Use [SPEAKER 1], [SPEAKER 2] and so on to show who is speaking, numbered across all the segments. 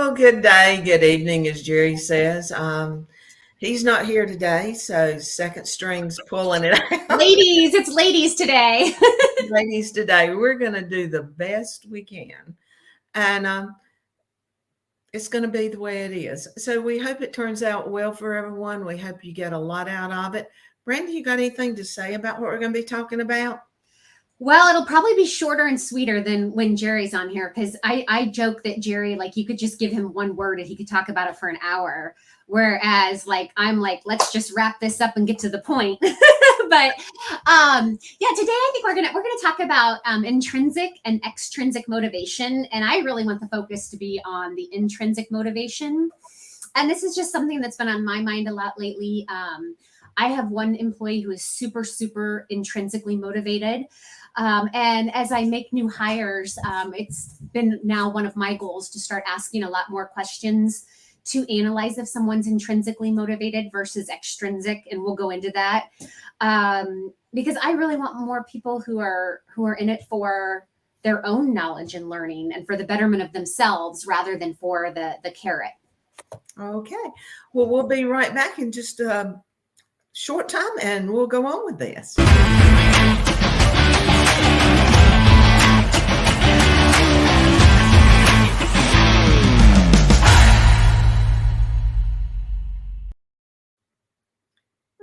[SPEAKER 1] Well, good day, good evening, as Jerry says. He's not here today, so second string's pulling it out.
[SPEAKER 2] Ladies, it's ladies today.
[SPEAKER 1] Ladies, today we're going to do the best we can, and it's going to be the way it is. So we hope it turns out well for everyone. We hope you get a lot out of it. Brandi, you got anything to say about what we're going to be talking about?
[SPEAKER 2] Well, it'll probably be shorter and sweeter than when Jerry's on here, because I joke that Jerry, like, you could just give him one word and he could talk about it for an hour. Whereas, like, I'm like, let's just wrap this up and get to the point. But yeah, today I think we're gonna talk about intrinsic and extrinsic motivation, and I really want the focus to be on the intrinsic motivation. And this is just something that's been on my mind a lot lately. I have one employee who is super, super intrinsically motivated. And as I make new hires, it's been now one of my goals to start asking a lot more questions to analyze if someone's intrinsically motivated versus extrinsic. And we'll go into that because I really want more people who are in it for their own knowledge and learning and for the betterment of themselves rather than for the carrot.
[SPEAKER 1] Okay. Well, we'll be right back in just a short time and we'll go on with this.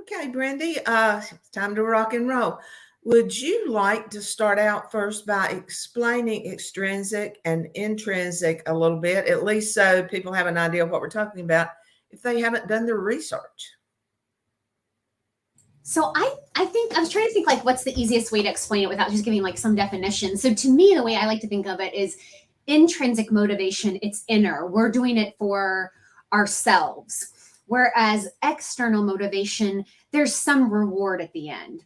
[SPEAKER 1] Okay, Brandi, it's time to rock and roll. Would you like to start out first by explaining extrinsic and intrinsic a little bit, at least so people have an idea of what we're talking about if they haven't done their research?
[SPEAKER 2] So I think I was trying to think like what's the easiest way to explain it without just giving like some definition. So to me, the way I like to think of it is intrinsic motivation. It's inner. We're doing it for ourselves. Whereas external motivation, there's some reward at the end.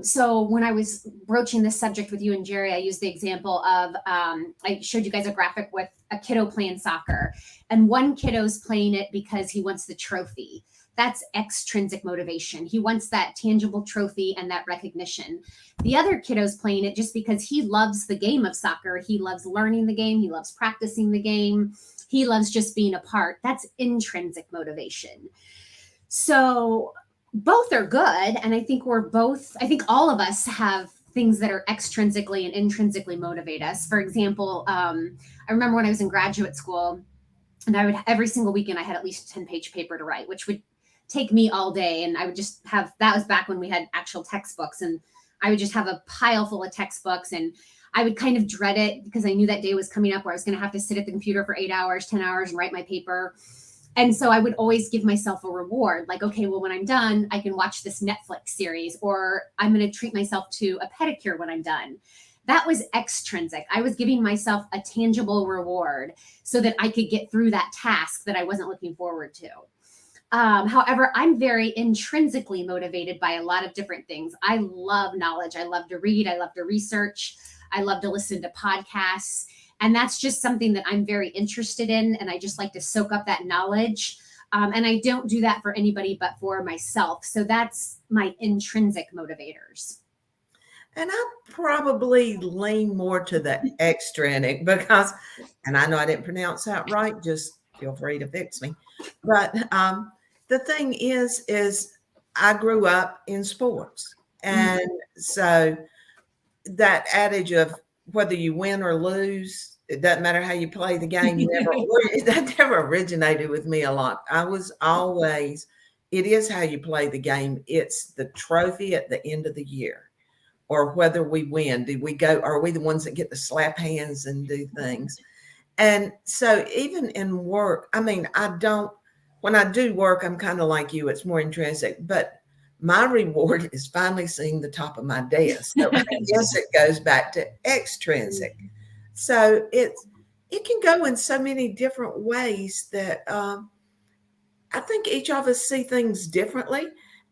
[SPEAKER 2] So when I was broaching this subject with you and Jerry, I used the example of, I showed you guys a graphic with a kiddo playing soccer, and one kiddo's playing it because he wants the trophy. That's extrinsic motivation. He wants that tangible trophy and that recognition. The other kiddo's playing it just because he loves the game of soccer. He loves learning the game. He loves practicing the game. He loves just being a part. That's intrinsic motivation. So both are good. And I think I think all of us have things that are extrinsically and intrinsically motivate us. For example, I remember when I was in graduate school and every single weekend I had at least a 10-page paper to write, which would take me all day. And I would just that was back when we had actual textbooks, and I would just have a pile full of textbooks, and I would kind of dread it because I knew that day was coming up where I was going to have to sit at the computer for 8 hours, 10 hours and write my paper. And so I would always give myself a reward. Like, okay, well, when I'm done, I can watch this Netflix series, or I'm going to treat myself to a pedicure when I'm done. That was extrinsic. I was giving myself a tangible reward so that I could get through that task that I wasn't looking forward to. However, I'm very intrinsically motivated by a lot of different things. I love knowledge. I love to read. I love to research. I love to listen to podcasts. And that's just something that I'm very interested in. And I just like to soak up that knowledge. And I don't do that for anybody but for myself. So that's my intrinsic motivators.
[SPEAKER 1] And I probably lean more to the extrinsic because, and I know I didn't pronounce that right, just feel free to fix me. But the thing is I grew up in sports. And so that adage of whether you win or lose, it doesn't matter how you play the game, that never originated with me a lot. I was always, it is how you play the game. It's the trophy at the end of the year, or whether we win. Did we go, are we the ones that get to slap hands and do things? And so even in work, I mean, when I do work, I'm kind of like you, it's more intrinsic, but my reward is finally seeing the top of my desk. So I guess it goes back to extrinsic. So it can go in so many different ways that I think each of us see things differently.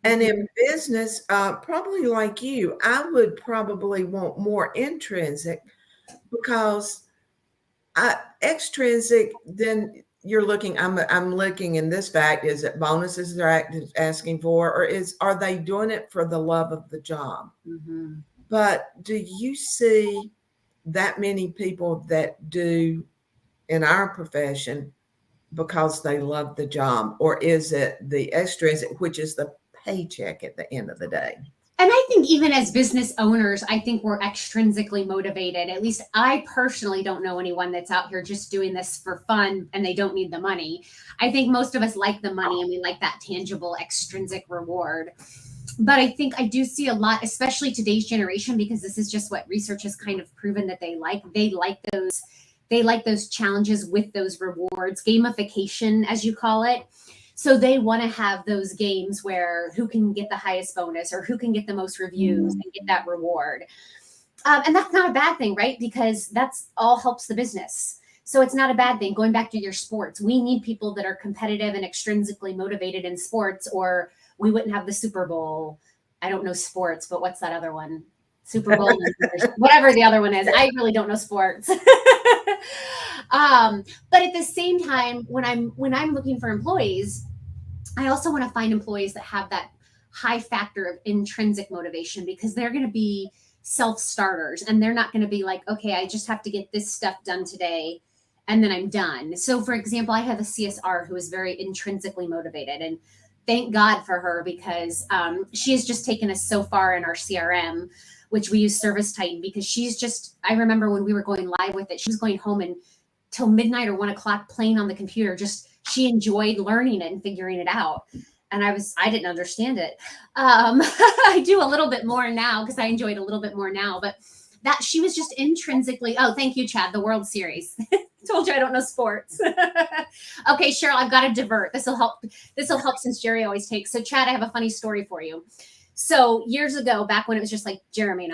[SPEAKER 1] And in business, probably like you, I would probably want more intrinsic because extrinsic, then you're looking, I'm looking in this fact, is it bonuses they're asking for, or are they doing it for the love of the job? Mm-hmm. But do you see that many people that do in our profession because they love the job, or is it the extrinsic, which is the paycheck at the end of the day?
[SPEAKER 2] And I think even as business owners, I think we're extrinsically motivated. At least I personally don't know anyone that's out here just doing this for fun and they don't need the money. I think most of us like the money and we like that tangible extrinsic reward. But I think I do see a lot, especially today's generation, because this is just what research has kind of proven that they like. They like those challenges with those rewards, gamification, as you call it. So they want to have those games where who can get the highest bonus or who can get the most reviews and get that reward. And that's not a bad thing, right? Because that's all helps the business. So it's not a bad thing. Going back to your sports, we need people that are competitive and extrinsically motivated in sports, or we wouldn't have the Super Bowl. I don't know sports, but what's that other one? Super Bowl, whatever the other one is. I really don't know sports. But at the same time, when I'm looking for employees, I also want to find employees that have that high factor of intrinsic motivation, because they're going to be self-starters and they're not going to be like, okay, I just have to get this stuff done today and then I'm done. So for example, I have a CSR who is very intrinsically motivated, and thank God for her, because she has just taken us so far in our CRM, which we use Service Titan, because I remember when we were going live with it, she was going home and till midnight or 1 o'clock playing on the computer. She enjoyed learning it and figuring it out. And I didn't understand it. I do a little bit more now because I enjoy it a little bit more now, but that she was just intrinsically, oh, thank you, Chad, the World Series. Told you I don't know sports. Okay, Sheryl, I've got to divert. This will help since Jerry always takes. So Chad, I have a funny story for you. So years ago, back when it was just like Jeremy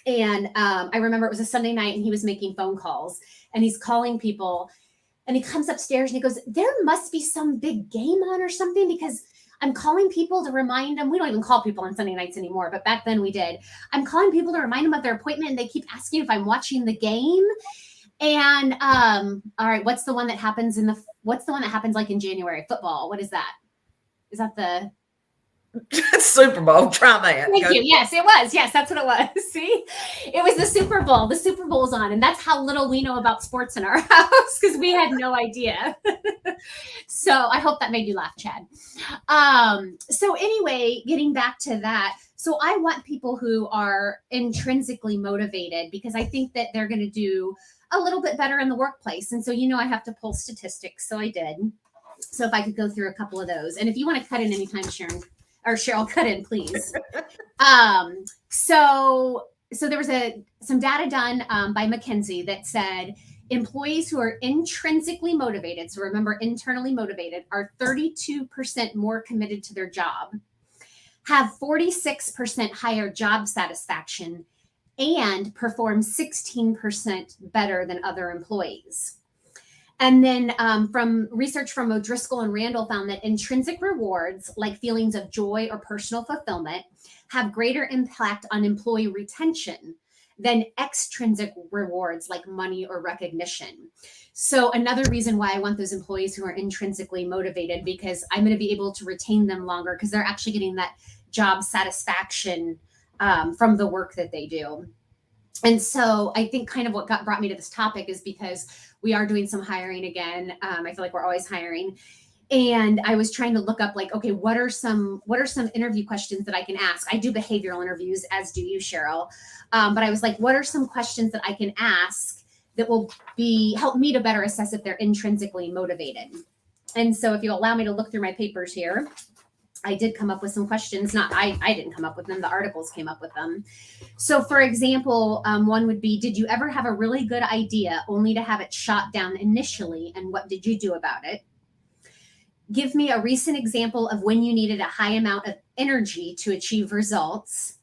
[SPEAKER 2] and I remember it was a Sunday night and he was making phone calls and he's calling people, and he comes upstairs and he goes, there must be some big game on or something, because I'm calling people to remind them. We don't even call people on Sunday nights anymore, but back then we did. I'm calling people to remind them of their appointment, and they keep asking if I'm watching the game. And all right, what's the one that happens like in January? Football. What is that? Is that the
[SPEAKER 1] Super Bowl? Try that.
[SPEAKER 2] Thank you. Yes, it was. Yes, that's what it was. See, it was the Super Bowl. The Super Bowl's on, and that's how little we know about sports in our house, because we had no idea. So I hope that made you laugh, Chad. So anyway, getting back to that. So I want people who are intrinsically motivated, because I think that they're going to do a little bit better in the workplace. And so, I have to pull statistics. So I did. So if I could go through a couple of those, and if you want to cut in anytime, Sharon or Sheryl, cut in, please. So there was some data done by McKinsey that said employees who are intrinsically motivated, so remember, internally motivated, are 32% more committed to their job, have 46% higher job satisfaction, and perform 16% better than other employees. And then from research from O'Driscoll and Randall found that intrinsic rewards, like feelings of joy or personal fulfillment, have greater impact on employee retention than extrinsic rewards like money or recognition. So another reason why I want those employees who are intrinsically motivated, because I'm going to be able to retain them longer, because they're actually getting that job satisfaction from the work that they do. And so I think kind of what brought me to this topic is because we are doing some hiring again. I feel like we're always hiring. And I was trying to look up, like, okay, what are some interview questions that I can ask? I do behavioral interviews, as do you, Sheryl. But I was like, what are some questions that I can ask that will help me to better assess if they're intrinsically motivated? And so if you'll allow me to look through my papers here, I did come up with some questions. I didn't come up with them. The articles came up with them. So for example, one would be, did you ever have a really good idea only to have it shot down initially? And what did you do about it? Give me a recent example of when you needed a high amount of energy to achieve results.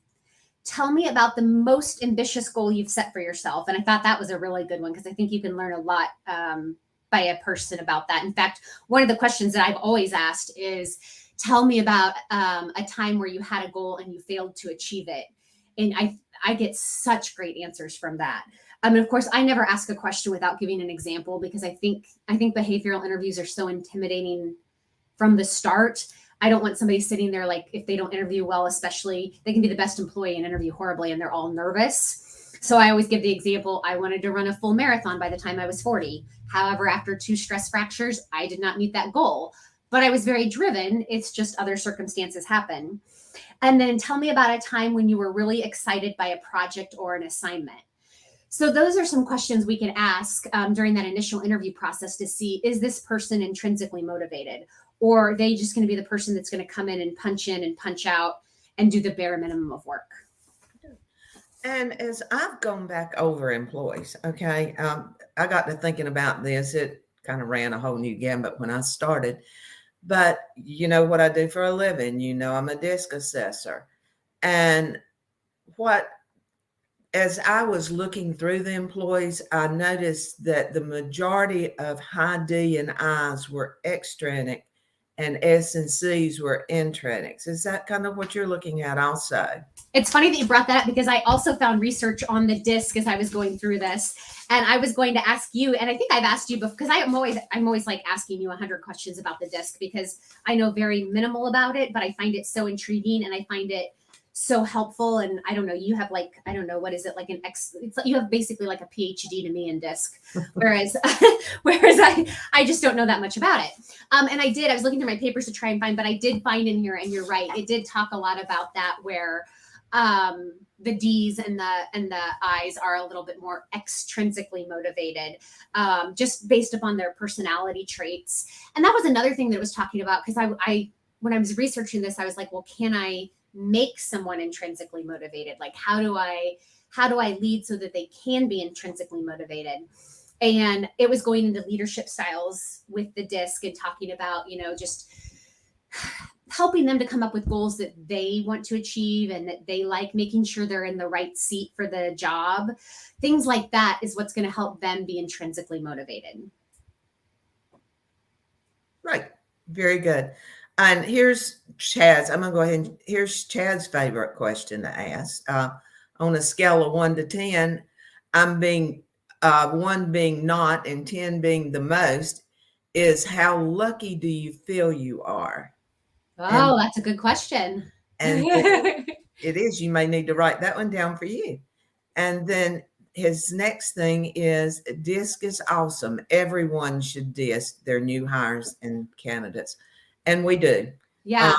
[SPEAKER 2] Tell me about the most ambitious goal you've set for yourself. And I thought that was a really good one, because I think you can learn a lot by a person about that. In fact, one of the questions that I've always asked is, tell me about a time where you had a goal and you failed to achieve it. And I get such great answers from that. I mean, of course, I never ask a question without giving an example, because I think behavioral interviews are so intimidating from the start. I don't want somebody sitting there, like, if they don't interview well, especially, they can be the best employee and interview horribly and they're all nervous. So I always give the example, I wanted to run a full marathon by the time I was 40. However, after 2 stress fractures, I did not meet that goal. But I was very driven. It's just other circumstances happen. And then tell me about a time when you were really excited by a project or an assignment. So those are some questions we can ask during that initial interview process to see, is this person intrinsically motivated? Or are they just going to be the person that's going to come in and punch out and do the bare minimum of work?
[SPEAKER 1] And as I've gone back over employees, okay, I got to thinking about this. It kind of ran a whole new gambit when I started. But you know what I do for a living? You know, I'm a disc assessor. And what, as I was looking through the employees, I noticed that the majority of high D and I's were extrinsic and S and C's were intrinsic. Is that kind of what you're looking at also?
[SPEAKER 2] It's funny that you brought that up because I also found research on the disc as I was going through this, and I was going to ask you, and I think I've asked you before because I'm always like asking you 100 questions about the disc because I know very minimal about it, but I find it so intriguing and I find it so helpful. And I don't know, you have like, I don't know, what is it, like it's like you have basically like a PhD to me in disc, whereas I just don't know that much about it. And I was looking through my papers to try and find, but I did find in here, and you're right, it did talk a lot about that, where the D's and the I's are a little bit more extrinsically motivated, just based upon their personality traits. And that was another thing that it was talking about, because I when I was researching this, I was like, well, can I make someone intrinsically motivated? Like, how do I lead so that they can be intrinsically motivated? And it was going into leadership styles with the disc and talking about, just helping them to come up with goals that they want to achieve and that they like, making sure they're in the right seat for the job. Things like that is what's going to help them be intrinsically motivated.
[SPEAKER 1] Right. Very good. And here's Chad's. I'm going to go ahead and here's Chad's favorite question to ask. On a scale of 1 to 10, I'm being 1 being not and 10 being the most, is how lucky do you feel you are?
[SPEAKER 2] Oh, that's a good question.
[SPEAKER 1] And it is. You may need to write that one down for you. And then his next thing is, DISC is awesome. Everyone should DISC their new hires and candidates. And we do.
[SPEAKER 2] Yeah.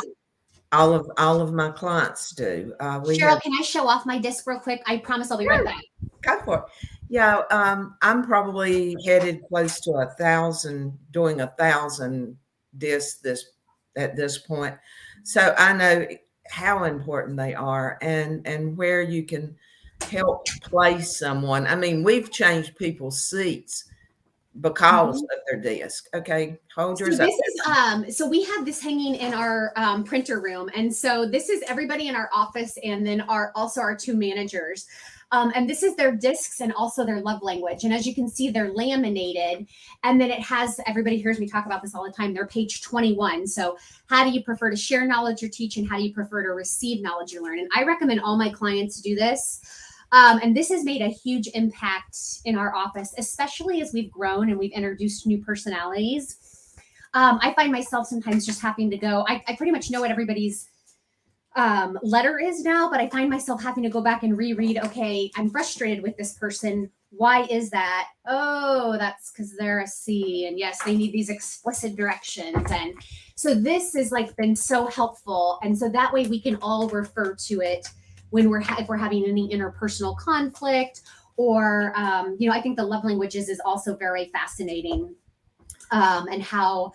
[SPEAKER 1] All of my clients do.
[SPEAKER 2] Sheryl, can I show off my disc real quick? I promise I'll be right back.
[SPEAKER 1] Go for it. Yeah, I'm probably headed close to 1,000, doing 1,000 discs at this point. So I know how important they are and where you can help place someone. I mean, we've changed people's seats because of their disc. Okay, hold yours up.
[SPEAKER 2] So we have this hanging in our printer room, and so this is everybody in our office, and then also our 2 managers. And this is their discs and also their love language. And as you can see, they're laminated. And then it has, everybody hears me talk about this all the time, they're page 21. So how do you prefer to share knowledge or teach, and how do you prefer to receive knowledge or learn? And I recommend all my clients do this. And this has made a huge impact in our office, especially as we've grown and we've introduced new personalities. I find myself sometimes just having to go, I pretty much know what everybody's letter is now, but I find myself having to go back and reread, okay, I'm frustrated with this person. Why is that? Oh, that's because they're a C. And yes, they need these explicit directions. And so this has been so helpful. And so that way we can all refer to it when if we're having any interpersonal conflict, or, I think the love languages is also very fascinating, and how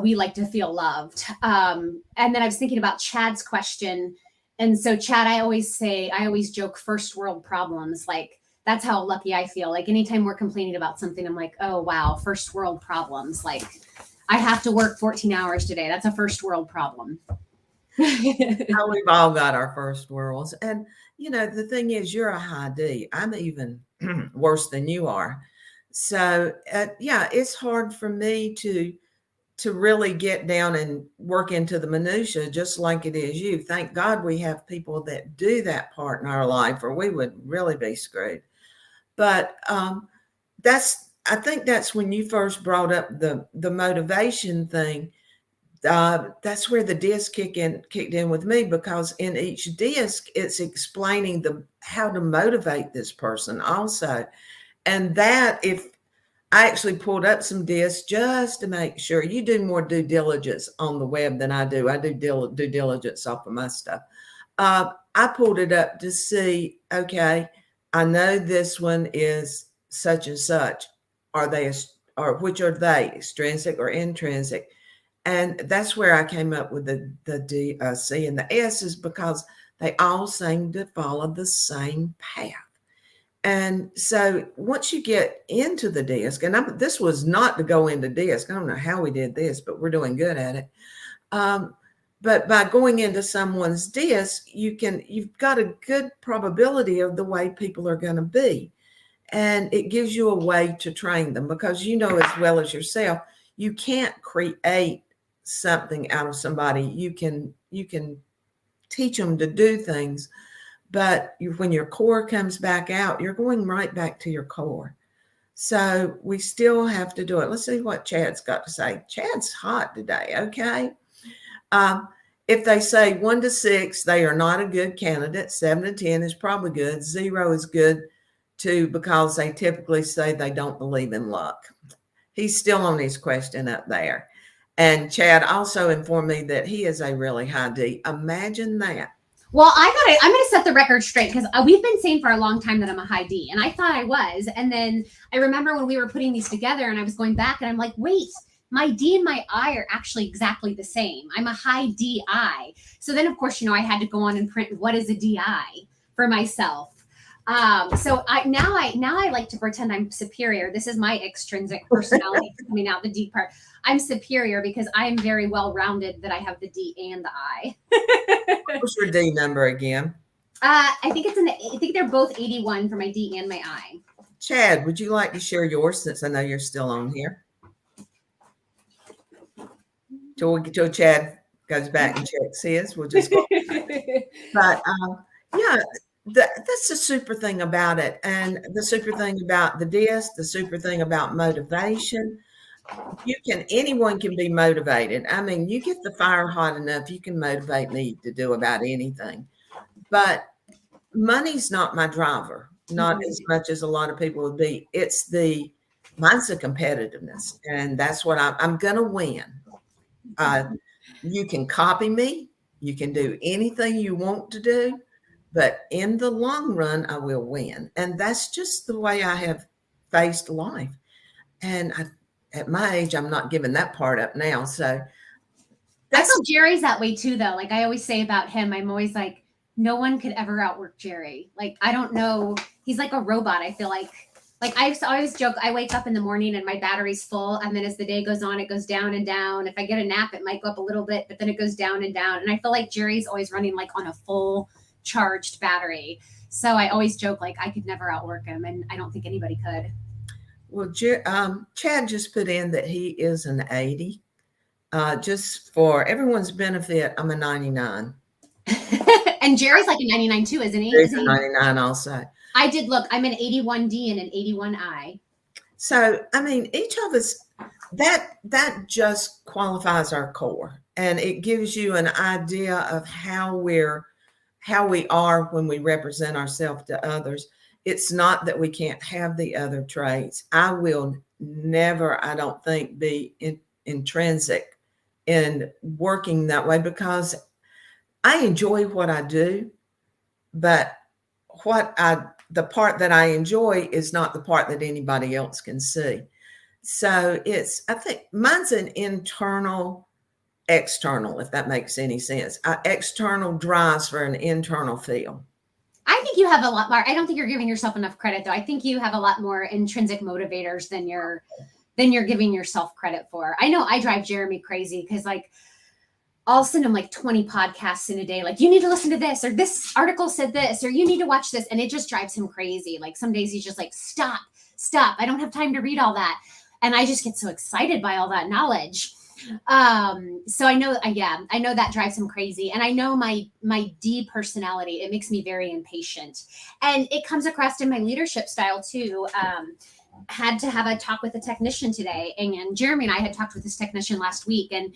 [SPEAKER 2] we like to feel loved. And then I was thinking about Chad's question. And so Chad, I always joke, first world problems. Like, that's how lucky I feel. Like, anytime we're complaining about something, I'm like, oh, wow, first world problems. Like, I have to work 14 hours today. That's a first world problem.
[SPEAKER 1] We've all got our first worlds. And, the thing is, you're a high D. I'm even worse than you are. So, it's hard for me to really get down and work into the minutia, just like it is you. Thank God we have people that do that part in our life, or we would really be screwed. But I think that's when you first brought up the motivation thing. that's where the disc kicked in with me, because in each disc it's explaining how to motivate this person also. And that, if I actually pulled up some discs just to make sure. You do more due diligence on the web than I do. I do due diligence off of my stuff. I pulled it up to see, okay, I know this one is such and such. Or which are they, extrinsic or intrinsic? And that's where I came up with the D, C, and the S, is because they all seem to follow the same path. And so once you get into the disc, and this was not to go into disc. I don't know how we did this, but we're doing good at it. But by going into someone's disc, you've got a good probability of the way people are going to be. And it gives you a way to train them, because you know as well as yourself, you can't create something out of somebody. You can teach them to do things, but when your core comes back out, you're going right back to your core. So we still have to do it. Let's see what Chad's got to say. Chad's hot today. Okay. If they say 1 to 6, they are not a good candidate. 7 to 10 is probably good. 0 is good too, because they typically say they don't believe in luck. He's still on his question up there. And Chad also informed me that he is a really high D. Imagine that.
[SPEAKER 2] Well, I'm going to set the record straight, because we've been saying for a long time that I'm a high D, and I thought I was. And then I remember when we were putting these together and I was going back and I'm like, wait, my D and my I are actually exactly the same. I'm a high DI. So then, of course, I had to go on and print what is a DI for myself. So now I like to pretend I'm superior. This is my extrinsic personality coming out, the D part. I'm superior because I'm very well rounded, that I have the D and the I.
[SPEAKER 1] What's your D number again?
[SPEAKER 2] I think they're both 81 for my D and my I.
[SPEAKER 1] Chad, would you like to share yours, since I know you're still on here? Till Chad goes back and checks his, we'll just go. But yeah, that's the super thing about it. And the super thing about the disc, the super thing about motivation, anyone can be motivated. I mean, you get the fire hot enough, you can motivate me to do about anything. But money's not my driver, not as much as a lot of people would be. Mine's the competitiveness. And that's what I'm going to win. You can copy me. You can do anything you want to do. But in the long run, I will win. And that's just the way I have faced life. And at my age, I'm not giving that part up now. So
[SPEAKER 2] I feel Jerry's that way too, though. Like I always say about him, I'm always like, no one could ever outwork Jerry. Like, I don't know. He's like a robot. I feel like I always joke, I wake up in the morning and my battery's full. And then as the day goes on, it goes down and down. If I get a nap, it might go up a little bit, but then it goes down and down. And I feel like Jerry's always running like on a full charged battery. So I always joke, like I could never outwork him. And I don't think anybody could.
[SPEAKER 1] Well, Chad just put in that he is an 80. Just for everyone's benefit, I'm a 99.
[SPEAKER 2] And Jerry's like a 99 too, isn't he?
[SPEAKER 1] He's a 99 also.
[SPEAKER 2] I did look. I'm an 81D and an 81I.
[SPEAKER 1] So, I mean, each of us, that just qualifies our core, and it gives you an idea of how we are when we represent ourselves to others. It's not that we can't have the other traits. I will never, I don't think, be intrinsic in working that way, because I enjoy what I do, but the part that I enjoy is not the part that anybody else can see. So I think mine's an internal, external, if that makes any sense. External drives for an internal feel.
[SPEAKER 2] I think you have a lot more. I don't think you're giving yourself enough credit, though. I think you have a lot more intrinsic motivators than you're giving yourself credit for. I know I drive Jeremy crazy, because like I'll send him like 20 podcasts in a day. Like, you need to listen to this, or this article said this, or you need to watch this. And it just drives him crazy. Like some days he's just like, stop. I don't have time to read all that. And I just get so excited by all that knowledge. So I know that drives him crazy. And I know my D personality, it makes me very impatient, and it comes across in my leadership style too. Had to have a talk with a technician today, and Jeremy and I had talked with this technician last week, and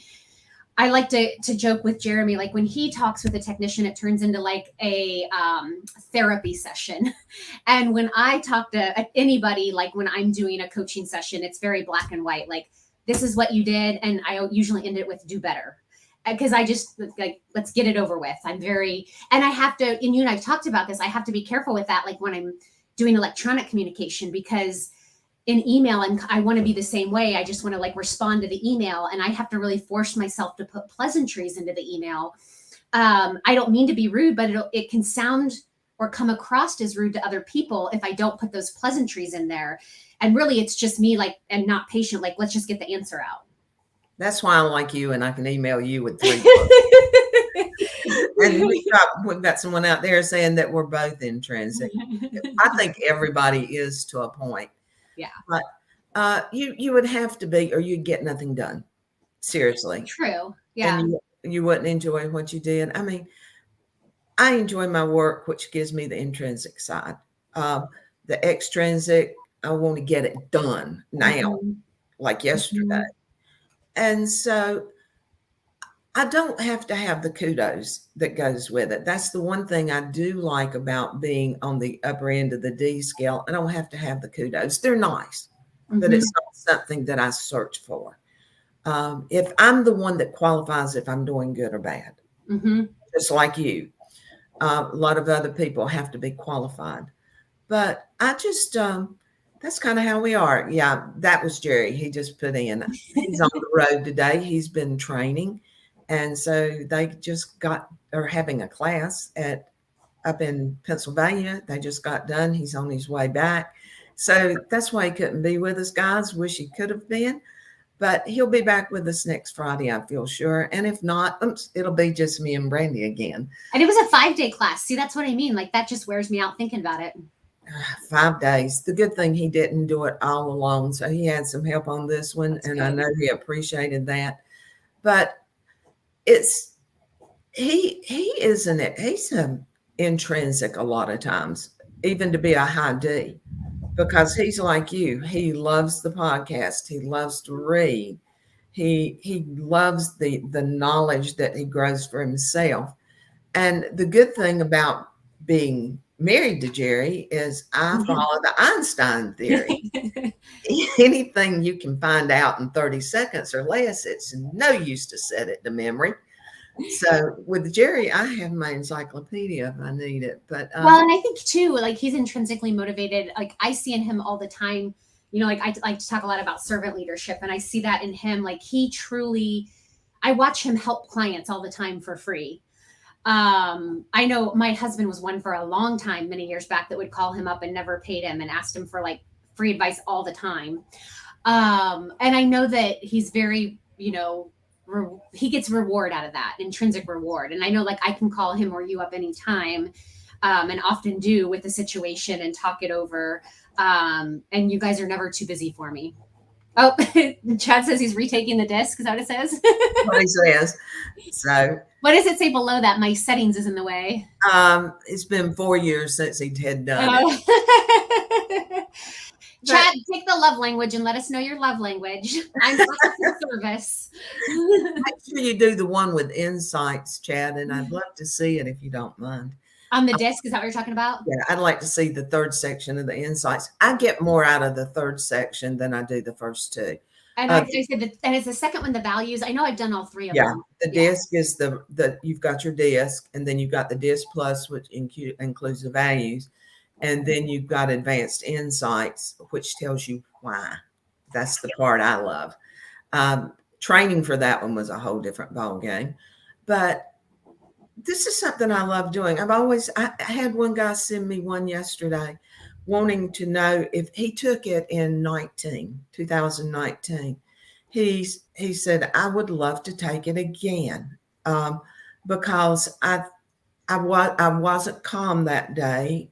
[SPEAKER 2] I like to joke with Jeremy, like when he talks with a technician, it turns into like a therapy session. And when I talk to anybody, like when I'm doing a coaching session, it's very black and white. Like, this is what you did. And I usually end it with do better. Because I just like, let's get it over with. I'm very, and I have to, and you and I've talked about this, I have to be careful with that. Like when I'm doing electronic communication, because in email, and I want to be the same way. I just want to like respond to the email, and I have to really force myself to put pleasantries into the email. I don't mean to be rude, but it can sound or come across as rude to other people if I don't put those pleasantries in there. And really, it's just me, like, and not patient. Like, let's just get the answer out.
[SPEAKER 1] That's why I'm like you, and I can email you with 3 And we've got someone out there saying that we're both intrinsic. I think everybody is to a point.
[SPEAKER 2] Yeah.
[SPEAKER 1] But you would have to be, or you'd get nothing done. Seriously.
[SPEAKER 2] True. Yeah.
[SPEAKER 1] And you wouldn't enjoy what you did. I mean, I enjoy my work, which gives me the intrinsic side. The extrinsic, I want to get it done now, like yesterday. And so I don't have to have the kudos that goes with it. That's the one thing I do like about being on the upper end of the D scale. I don't have to have the kudos. They're nice, but it's not something that I search for. If I'm the one that qualifies if I'm doing good or bad, just like you, a lot of other people have to be qualified. But I just, that's kind of how we are. Yeah, that was Jerry. He just put in, he's on the road today. He's been training. And so they just are having a class up in Pennsylvania. They just got done. He's on his way back. So that's why he couldn't be with us, guys. Wish he could have been. But he'll be back with us next Friday, I feel sure. And if not, it'll be just me and Brandi again.
[SPEAKER 2] And it was a 5-day class. See, that's what I mean. Like, that just wears me out thinking about it.
[SPEAKER 1] 5 days. The good thing he didn't do it all alone. So he had some help on this one. That's and good. I know he appreciated that. But he's an intrinsic a lot of times, even to be a high D, because he's like you. He loves the podcast. He loves to read. He loves the knowledge that he grows for himself. And the good thing about being married to Jerry is I follow the Einstein Theory. Anything you can find out in 30 seconds or less, it's no use to set it to memory. So with Jerry, I have my encyclopedia if I need it. But
[SPEAKER 2] well, and I think too, like, he's intrinsically motivated. Like, I see in him all the time, you know, like I like to talk a lot about servant leadership, and I see that in him. Like, he truly, I watch him help clients all the time for free. I know my husband was one for a long time, many years back, that would call him up and never paid him and asked him for like free advice all the time. And I know that he's very, you know, he gets reward out of that, intrinsic reward. And I know, like, I can call him or you up anytime, and often do, with the situation and talk it over. And you guys are never too busy for me. Oh, Chad says he's retaking the disc. Is that what it says?
[SPEAKER 1] What he says. So
[SPEAKER 2] what does it say below that? My settings is in the way.
[SPEAKER 1] It's been 4 years since he had done it.
[SPEAKER 2] Chad, take the love language and let us know your love language. I'm for service.
[SPEAKER 1] Make sure you do the one with insights, Chad, and I'd love to see it if you don't mind.
[SPEAKER 2] On the disc, is that what you're talking about?
[SPEAKER 1] Yeah, I'd like to see the third section of the insights. I get more out of the third section than I do the first two.
[SPEAKER 2] And I said, and it's the second one, the values. I know I've done all three of them.
[SPEAKER 1] The disc is the you've got your disc, and then you've got the disc plus, which includes the values, and then you've got advanced insights, which tells you why. That's the part I love. Training for that one was a whole different ball game, but this is something I love doing. I had one guy send me one yesterday wanting to know if he took it in 2019. He said, I would love to take it again because I wasn't calm that day.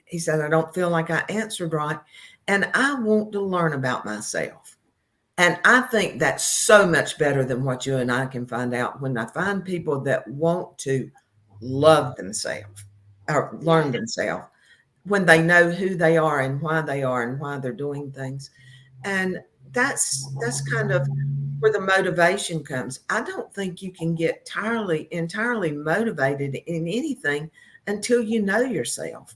[SPEAKER 1] He said, I don't feel like I answered right. And I want to learn about myself. And I think that's so much better than what you and I can find out when I find people that want to love themselves or learn themselves, when they know who they are and why they're doing things. And that's kind of where the motivation comes. I don't think you can get entirely motivated in anything until you know yourself.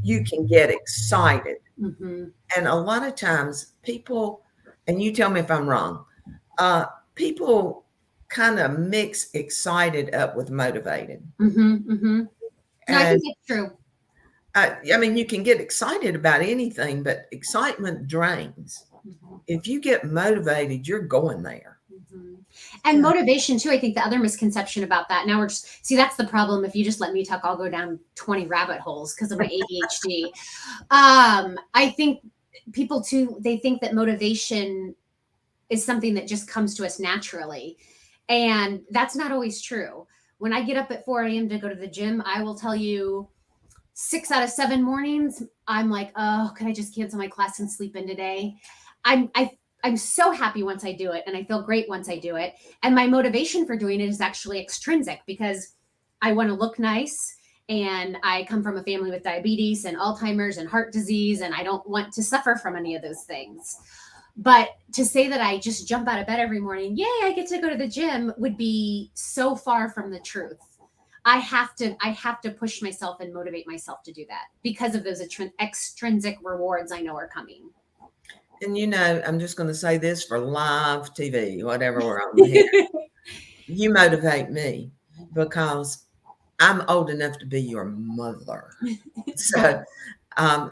[SPEAKER 1] You can get excited.
[SPEAKER 2] Mm-hmm.
[SPEAKER 1] And a lot of times people, and you tell me if I'm wrong, people kind of mix excited up with motivated.
[SPEAKER 2] Mm-hmm. Mm-hmm. No, I
[SPEAKER 1] And
[SPEAKER 2] think it's true.
[SPEAKER 1] I mean, you can get excited about anything, but excitement drains.
[SPEAKER 2] Mm-hmm.
[SPEAKER 1] If you get motivated, you're going there.
[SPEAKER 2] Mm-hmm. And motivation too. I think the other misconception about that. Now we're just see that's the problem. If you just let me talk, I'll go down 20 rabbit holes because of my ADHD. I think people too. They think that motivation is something that just comes to us naturally, and that's not always true. When I get up at 4 a.m. to go to the gym, I will tell you 6 out of 7 mornings, I'm like, oh, can I just cancel my class and sleep in today? I'm I I'm so happy once I do it, and I feel great once I do it. And my motivation for doing it is actually extrinsic because I want to look nice, and I come from a family with diabetes and Alzheimer's and heart disease, and I don't want to suffer from any of those things. But to say that I just jump out of bed every morning, yay, I get to go to the gym would be so far from the truth. I have to push myself and motivate myself to do that because of those extrinsic rewards I know are coming.
[SPEAKER 1] And I'm just going to say this for live TV, whatever we're on here. You motivate me because I'm old enough to be your mother. So,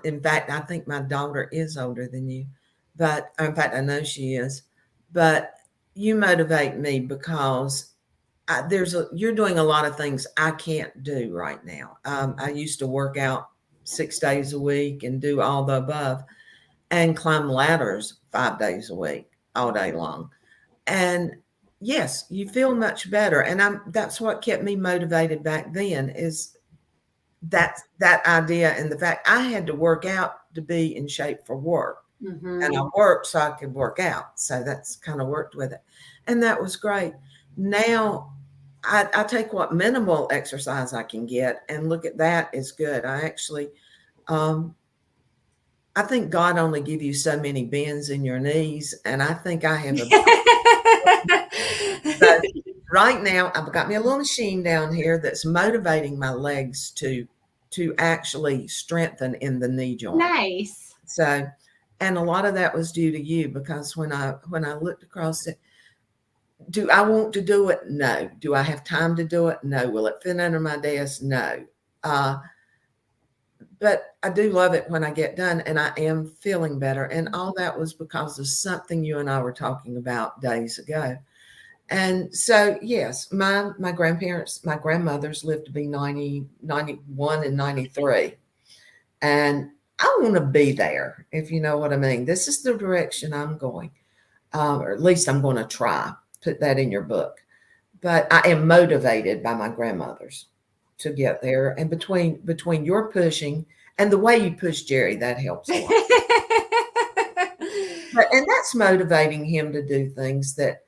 [SPEAKER 1] in fact, I think my daughter is older than you, but in fact, I know she is. But you motivate me because you're doing a lot of things I can't do right now. I used to work out 6 days a week and do all the above and climb ladders 5 days a week, all day long. And yes, you feel much better. And that's what kept me motivated back then is that idea and the fact I had to work out to be in shape for work.
[SPEAKER 2] Mm-hmm.
[SPEAKER 1] And I worked so I could work out. So that's kind of worked with it. And that was great. Now I take what minimal exercise I can get and look at that as good. Um, I think God only give you so many bends in your knees, and I think I have so right now I've got me a little machine down here that's motivating my legs to actually strengthen in the knee joint.
[SPEAKER 2] Nice.
[SPEAKER 1] So, and a lot of that was due to you because when I looked across it, do I want to do it? No. Do I have time to do it? No. Will it fit under my desk? No. But I do love it when I get done and I am feeling better. And all that was because of something you and I were talking about days ago. And so, yes, my grandmothers lived to be 90, 91 and 93. And I want to be there, if you know what I mean. This is the direction I'm going, or at least I'm going to try. Put that in your book. But I am motivated by my grandmothers to get there. And between your pushing and the way you push Jerry, that helps a lot. And that's motivating him to do things that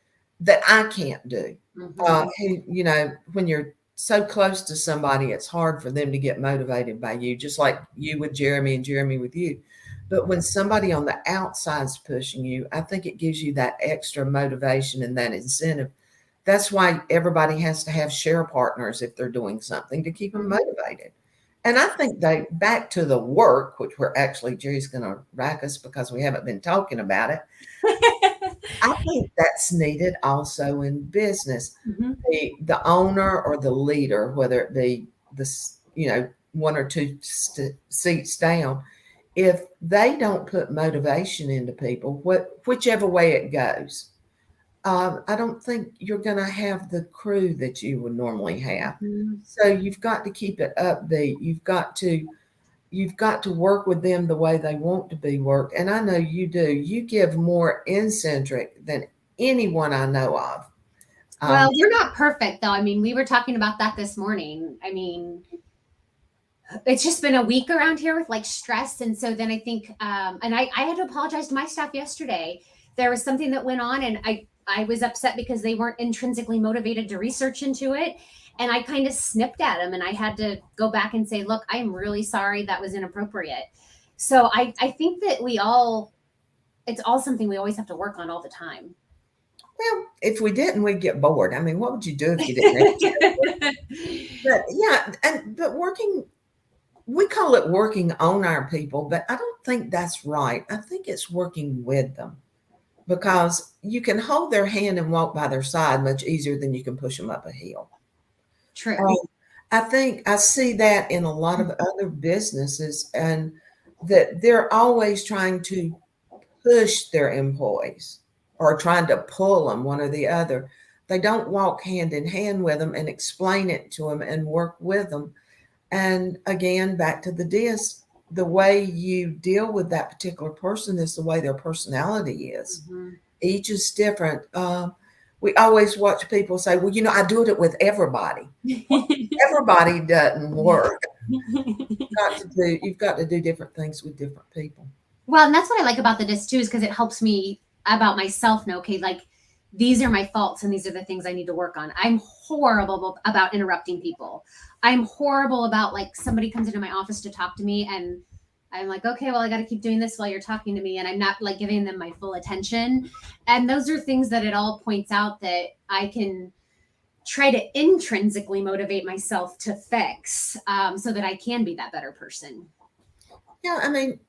[SPEAKER 1] I can't do.
[SPEAKER 2] Mm-hmm.
[SPEAKER 1] When you're so close to somebody, it's hard for them to get motivated by you, just like you with Jeremy and Jeremy with you. But when somebody on the outside's pushing you, I think it gives you that extra motivation and that incentive. That's why everybody has to have share partners if they're doing something to keep them motivated. And I think back to the work, which Jerry's going to rack us because we haven't been talking about it. I think that's needed also in business.
[SPEAKER 2] Mm-hmm.
[SPEAKER 1] The owner or the leader, whether it be one or two seats down, if they don't put motivation into people, whichever way it goes, I don't think you're going to have the crew that you would normally have.
[SPEAKER 2] Mm-hmm.
[SPEAKER 1] So you've got to keep it upbeat. You've got to work with them the way they want to be worked. And I know you do. You give more eccentric than anyone I know of.
[SPEAKER 2] Well, you're not perfect, though. I mean, we were talking about that this morning. I mean, it's just been a week around here with like stress. And so then I think, and I had to apologize to my staff yesterday. There was something that went on and I was upset because they weren't intrinsically motivated to research into it. And I kind of snipped at them and I had to go back and say, look, I'm really sorry that was inappropriate. So I think that it's all something we always have to work on all the time.
[SPEAKER 1] Well, if we didn't, we'd get bored. I mean, what would you do if you didn't have But yeah, but we call it working on our people, but I don't think that's right. I think it's working with them, because you can hold their hand and walk by their side much easier than you can push them up a hill.
[SPEAKER 2] True.
[SPEAKER 1] I think I see that in a lot of other businesses, and that they're always trying to push their employees or trying to pull them one or the other. They don't walk hand in hand with them and explain it to them and work with them. And again, back to the disc, the way you deal with that particular person is the way their personality is.
[SPEAKER 2] Mm-hmm.
[SPEAKER 1] Each is different. We always watch people say, well, I do it with everybody. Well, everybody doesn't work. You've got to do different things with different people.
[SPEAKER 2] Well, and that's what I like about the disc too, is because it helps me about myself know, okay, like these are my faults and these are the things I need to work on. I'm horrible about interrupting people. I'm horrible about, like, somebody comes into my office to talk to me and I'm like, okay, well, I got to keep doing this while you're talking to me. And I'm not, like, giving them my full attention. And those are things that it all points out that I can try to intrinsically motivate myself to fix, so that I can be that better person.
[SPEAKER 1] Yeah. I mean,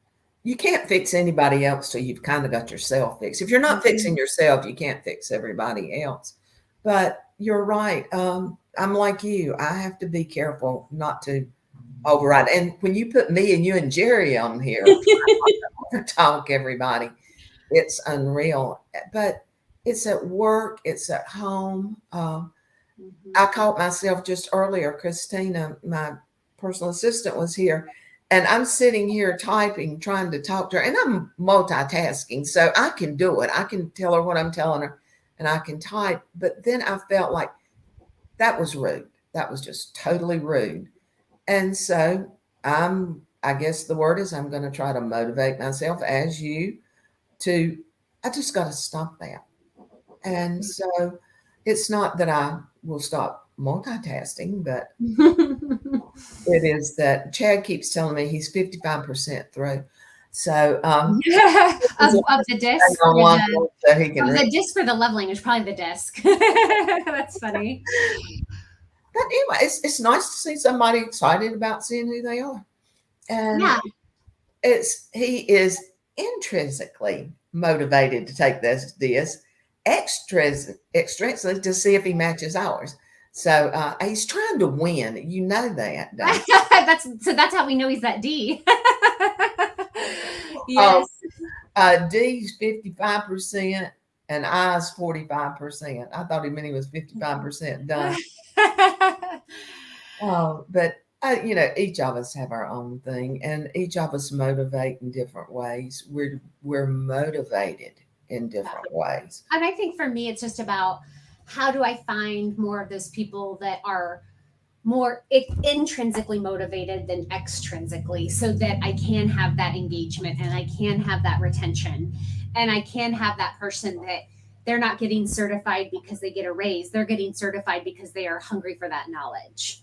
[SPEAKER 1] you can't fix anybody else till you've kind of got yourself fixed. If you're not fixing yourself, you can't fix everybody else. But you're right. I'm like you. I have to be careful not to override. And when you put me and you and Jerry on here, talk everybody, it's unreal. But it's at work, it's at home. I caught myself just earlier. Christina, my personal assistant, was here, and I'm sitting here typing, trying to talk to her, and I'm multitasking, so I can do it. I can tell her what I'm telling her, and I can type. But then I felt like that was rude. That was just totally rude. And so I guess the word is, I'm going to try to motivate myself as you I just got to stop that. And so it's not that I will stop multitasking, but it is that Chad keeps telling me he's 55% through. So
[SPEAKER 2] of the disc, the disc for the leveling is probably the disc. That's funny.
[SPEAKER 1] But anyway, it's nice to see somebody excited about seeing who they are. And he is intrinsically motivated to take this extrinsically to see if he matches ours. So he's trying to win. You know that.
[SPEAKER 2] That's how we know he's that D. Yes.
[SPEAKER 1] D's 55% and I's 45%. I thought he meant he was 55% done. But each of us have our own thing, and each of us motivate in different ways. We're motivated in different ways.
[SPEAKER 2] And I think for me, it's just about, how do I find more of those people that are more intrinsically motivated than extrinsically, so that I can have that engagement and I can have that retention, and I can have that person that they're not getting certified because they get a raise. They're getting certified because they are hungry for that knowledge.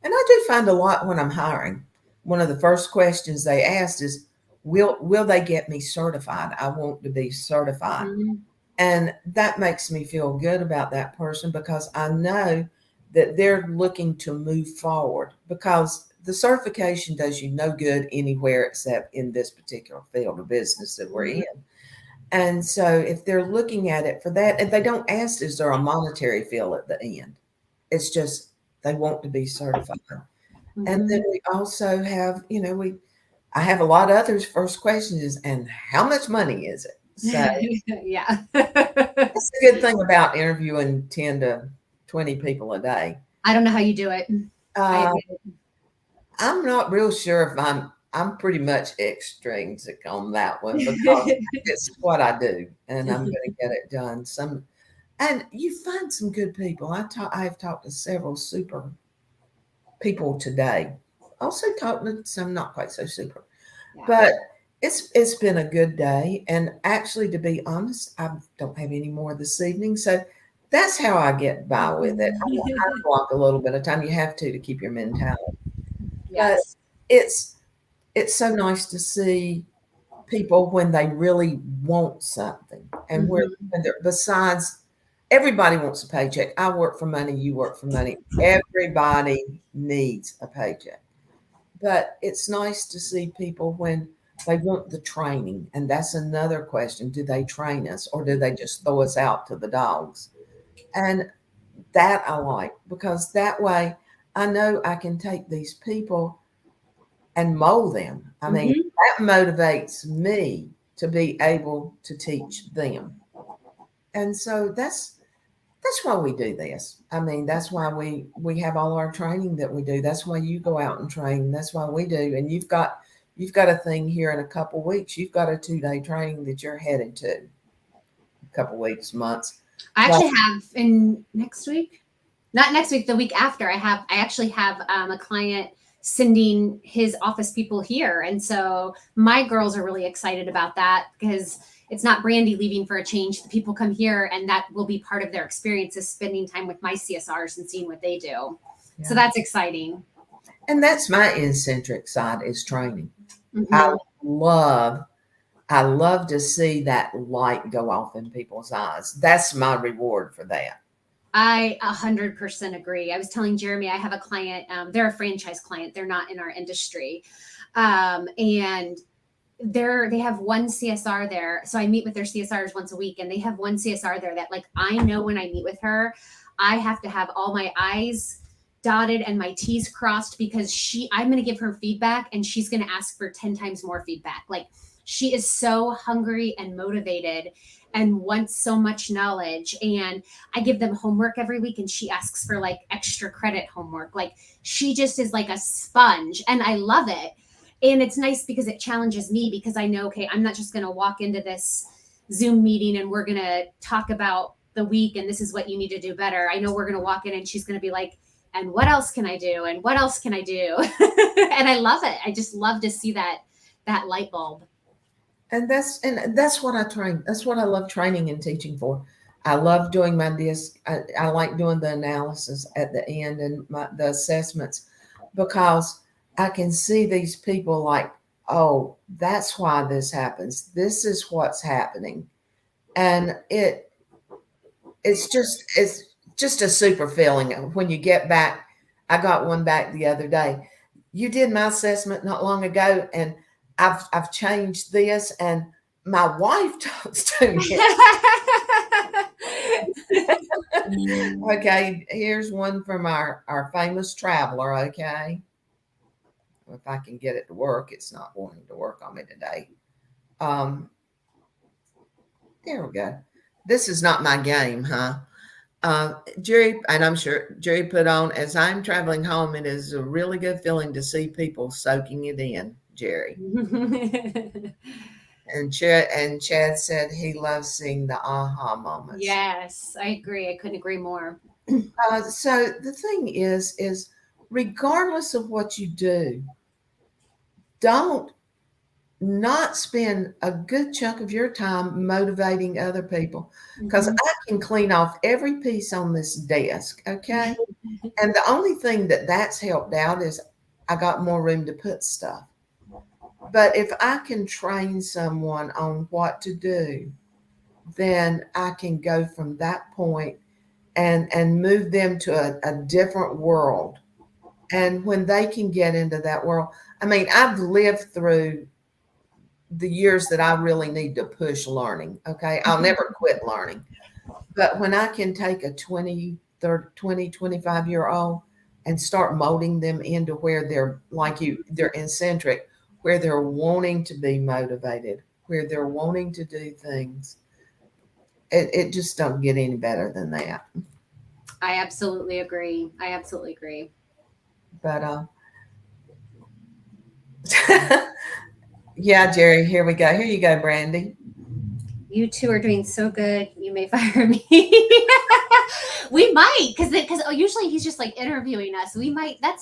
[SPEAKER 1] And I do find a lot when I'm hiring, one of the first questions they asked is, will they get me certified? I want to be certified. Mm-hmm. And that makes me feel good about that person, because I know that they're looking to move forward, because the certification does you no good anywhere except in this particular field of business that we're in. And so if they're looking at it for that, and they don't ask, is there a monetary fee at the end? It's just, they want to be certified. Mm-hmm. And then we also have, I have a lot of others. First question is, and how much money is it? So
[SPEAKER 2] yeah.
[SPEAKER 1] That's the good thing about interviewing 10 to 20 people a day.
[SPEAKER 2] I don't know how you do it.
[SPEAKER 1] I'm not real sure if I'm pretty much extrinsic on that one, because it's what I do, and I'm going to get it done. And you find some good people. I've talked to several super people today. Also talked to some not quite so super, but it's been a good day. And actually, to be honest, I don't have any more this evening, so that's how I get by with it. I block a little bit of time. You have to keep your mentality. Yes. But it's so nice to see people when they really want something, and when they're, besides, everybody wants a paycheck. I work for money. You work for money. Everybody needs a paycheck. But it's nice to see people when they want the training. And that's another question. Do they train us or do they just throw us out to the dogs? And that I like, because that way I know I can take these people and mold them. I mean,
[SPEAKER 2] Mhm.
[SPEAKER 1] that motivates me to be able to teach them. And so that's why we do this. I mean, that's why we have all our training that we do. That's why you go out and train. That's why we do. And you've got a thing here in a couple weeks. You've got a 2-day training that you're headed to. A couple weeks, months.
[SPEAKER 2] I
[SPEAKER 1] But
[SPEAKER 2] actually have in next week, not next week, the week after. I actually have a client sending his office people here, and so my girls are really excited about that because it's not Brandi leaving for a change. The people come here, and that will be part of their experience is spending time with my CSRs and seeing what they do. So
[SPEAKER 1] yeah.
[SPEAKER 2] that's exciting.
[SPEAKER 1] And that's my eccentric side is training. I
[SPEAKER 2] Mhm.
[SPEAKER 1] love I love to see that light go off in people's eyes. That's my reward for that.
[SPEAKER 2] I 100% agree. I was telling Jeremy, I have a client, they're a franchise client. They're not in our industry. And they have one CSR there. So I meet with their CSRs once a week and they have one CSR there that like, I know when I meet with her, I have to have all my I's dotted and my T's crossed because I'm going to give her feedback and she's going to ask for 10 times more feedback. Like she is so hungry and motivated and wants so much knowledge. And I give them homework every week and she asks for like extra credit homework. Like she just is like a sponge and I love it. And it's nice because it challenges me because I know, okay, I'm not just going to walk into this Zoom meeting and we're going to talk about the week and this is what you need to do better. I know we're going to walk in and she's going to be like, and what else can I do? And what else can I do? And I love it. I just love to see that light bulb.
[SPEAKER 1] And that's what I train. That's what I love training and teaching for. I love doing my disc. I like doing the analysis at the end and the assessments because I can see these people like, oh, that's why this happens. This is what's happening, and it's just a super feeling when you get back. I got one back the other day. You did my assessment not long ago, and I've changed this, and my wife talks to me. Okay, here's one from our famous traveler. Okay, if I can get it to work, it's not wanting to work on me today. Um, there we go. This is not my game, huh? Jerry, and I'm sure Jerry put on, as I'm traveling home, it is a really good feeling to see people soaking it in, Jerry. And Chad said he loves seeing the aha moments.
[SPEAKER 2] Yes, I agree. I couldn't agree more.
[SPEAKER 1] So the thing is regardless of what you do, don't not spend a good chunk of your time motivating other people because
[SPEAKER 2] Mhm.
[SPEAKER 1] I can clean off every piece on this desk, okay? And the only thing that's helped out is I got more room to put stuff. But if I can train someone on what to do, then I can go from that point and move them to a different world. And when they can get into that world, I mean, I've lived through the years that I really need to push learning. Okay. I'll never quit learning. But when I can take a 20, 30, 20, 25-year old and start molding them into where they're like you, they're eccentric, where they're wanting to be motivated, where they're wanting to do things, it just don't get any better than that.
[SPEAKER 2] I absolutely agree. I absolutely agree.
[SPEAKER 1] But yeah, Jerry, here we go. Here you go, Brandi.
[SPEAKER 2] You two are doing so good. You may fire me. We might, because usually he's just like interviewing us. We might have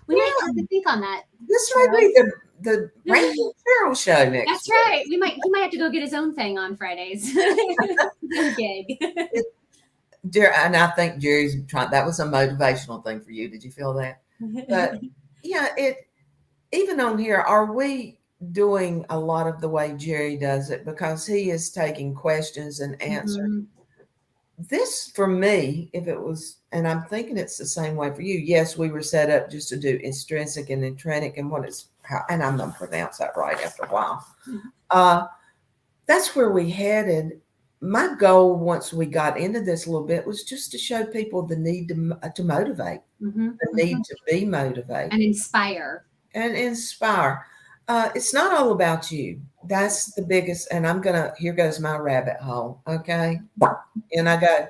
[SPEAKER 1] Yeah,
[SPEAKER 2] to think on that,
[SPEAKER 1] this may
[SPEAKER 2] Cheryl.
[SPEAKER 1] be the Brandi and Sheryl show next
[SPEAKER 2] That's
[SPEAKER 1] week.
[SPEAKER 2] right. He might have to go get his own thing on Fridays. Own gig.
[SPEAKER 1] And I think Jerry's trying. That was a motivational thing for you. Did you feel that? But yeah, even on here, are we doing a lot of the way Jerry does it because he is taking questions and answers?
[SPEAKER 2] Mhm.
[SPEAKER 1] this for me, if it was, and I'm thinking it's the same way for you. Yes, we were set up just to do extrinsic and intrinsic, and and I'm going to pronounce that right after a while. That's where we headed. My goal, once we got into this a little bit, was just to show people the need to motivate, the need to be motivated,
[SPEAKER 2] and inspire.
[SPEAKER 1] It's not all about you. That's the biggest. And here goes my rabbit hole. Okay. And I go,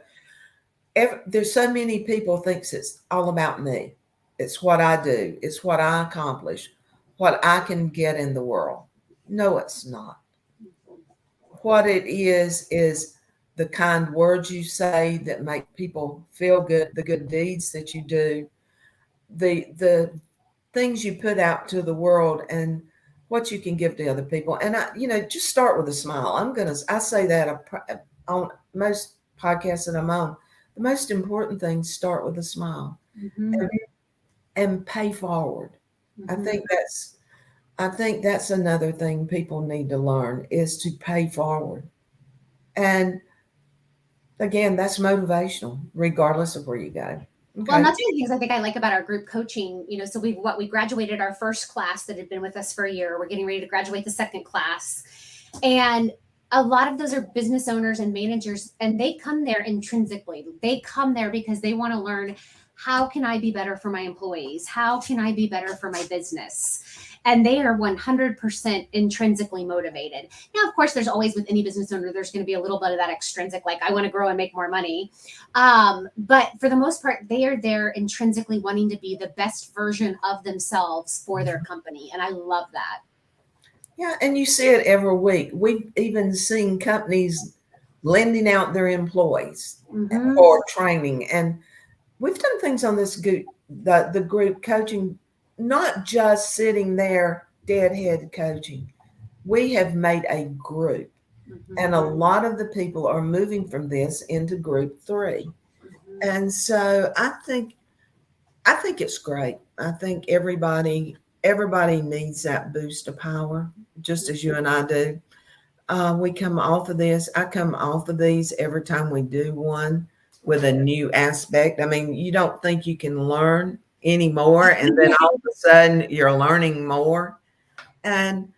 [SPEAKER 1] there's so many people thinks it's all about me. It's what I do. It's what I accomplish, what I can get in the world. No, it's not. What it is the kind words you say that make people feel good, the good deeds that you do, the things you put out to the world, and what you can give to other people. And just start with a smile. I say that on most podcasts that I'm on. The most important thing, start with a smile, and pay forward. I think that's another thing people need to learn, is to pay forward. And again, that's motivational, regardless of where you go. Okay.
[SPEAKER 2] Well, and that's one of the things I think I like about our group coaching. So we graduated our first class that had been with us for a year. We're getting ready to graduate the second class. And a lot of those are business owners and managers, and they come there intrinsically. They come there because they want to learn, how can I be better for my employees? How can I be better for my business? And they are 100% intrinsically motivated. Now, of course, there's always, with any business owner, there's going to be a little bit of that extrinsic, like, I want to grow and make more money. But for the most part, they are there intrinsically wanting to be the best version of themselves for their company. And I love that.
[SPEAKER 1] Yeah, and you see it every week. We've even seen companies lending out their employees for training. And we've done things on this the group coaching, not just sitting there deadhead coaching. We have made a group, and a lot of the people are moving from this into group 3. And so I think it's great. I think everybody needs that boost of power, just as you and I do. We come off of this. I come off of these every time we do one with a new aspect. I mean, you don't think you can learn anymore, and then all of a sudden you're learning more, and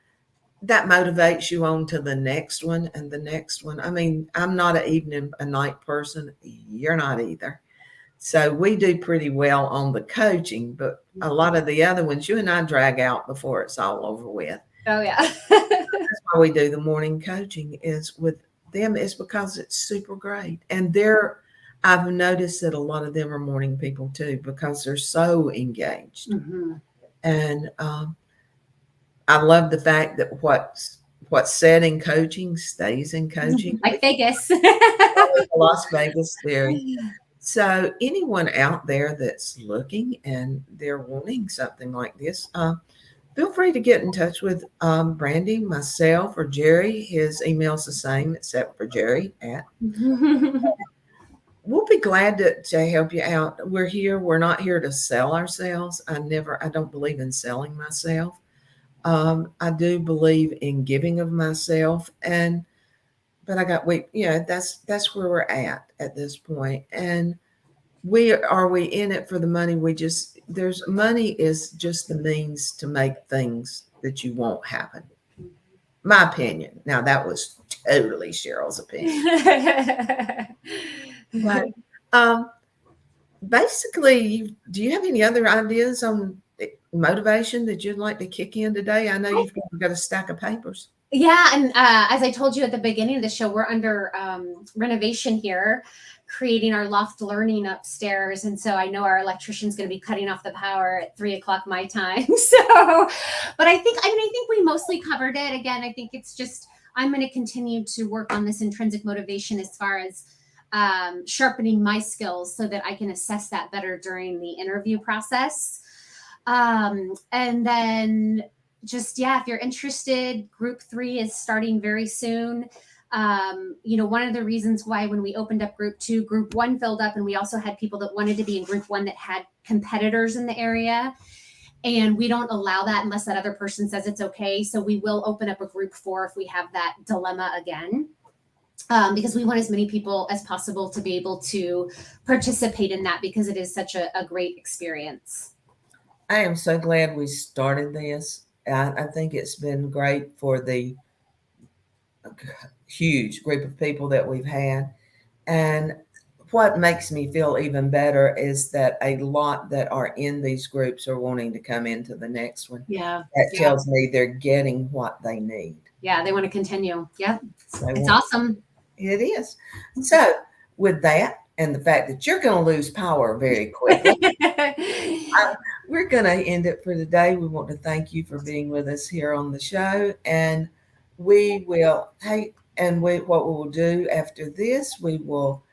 [SPEAKER 1] that motivates you on to the next one and the next one. I mean, I'm not an evening, a night person. You're not either. So we do pretty well on the coaching, but a lot of the other ones, you and I drag out before it's all over with.
[SPEAKER 2] Oh, yeah.
[SPEAKER 1] That's why we do the morning coaching is with them, is because it's super great. And I've noticed that a lot of them are morning people too, because they're so engaged. And I love the fact that what's said in coaching stays in coaching.
[SPEAKER 2] Like Vegas.
[SPEAKER 1] Las Vegas theory. So anyone out there that's looking and they're wanting something like this, feel free to get in touch with Brandi, myself, or Jerry. His email's the same, except for Jerry at. We'll be glad to help you out. We're not here to sell ourselves. I don't believe in selling myself. I do believe in giving of myself, but that's where we're at this point. And are we in it for the money? Money is just the means to make things that you want happen. My opinion. Now, that was totally Cheryl's opinion. But basically, do you have any other ideas on motivation that you'd like to kick in today? I know you've got a stack of papers.
[SPEAKER 2] Yeah. And as I told you at the beginning of the show, we're under renovation here, creating our loft learning upstairs. And so I know our electrician's going to be cutting off the power at 3:00 my time. But I think we mostly covered it. Again, I think it's just, I'm going to continue to work on this intrinsic motivation as far as sharpening my skills so that I can assess that better during the interview process. And then just, if you're interested, group 3 is starting very soon. One of the reasons why when we opened up group 2, group 1 filled up, and we also had people that wanted to be in group 1 that had competitors in the area. And we don't allow that unless that other person says it's okay. So we will open up a group 4 if we have that dilemma again. because we want as many people as possible to be able to participate in that because it is such a great experience.
[SPEAKER 1] I am so glad we started this. I think it's been great for the huge group of people that we've had. And what makes me feel even better is that a lot that are in these groups are wanting to come into the next one.
[SPEAKER 2] Yeah.
[SPEAKER 1] That
[SPEAKER 2] Yeah.
[SPEAKER 1] tells me they're getting what they need.
[SPEAKER 2] Yeah. They want to continue. Yeah.
[SPEAKER 1] They
[SPEAKER 2] It's
[SPEAKER 1] want,
[SPEAKER 2] awesome.
[SPEAKER 1] it is. So, with that, and the fact that you're going to lose power very quickly, we're going to end it for today. We want to thank you for being with us here on the show. And we will, what we will do after this, we will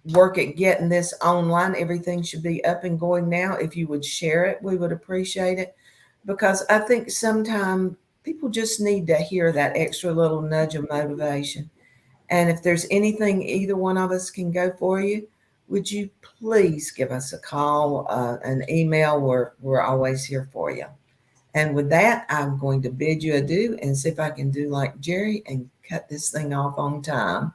[SPEAKER 1] work at getting this online. Everything should be up and going now. If you would share it, we would appreciate it, because I think sometimes people just need to hear that extra little nudge of motivation. And if there's anything either one of us can go for you, would you please give us a call, an email? We're always here for you. And with that, I'm going to bid you adieu and see if I can do like Jerry and cut this thing off on time.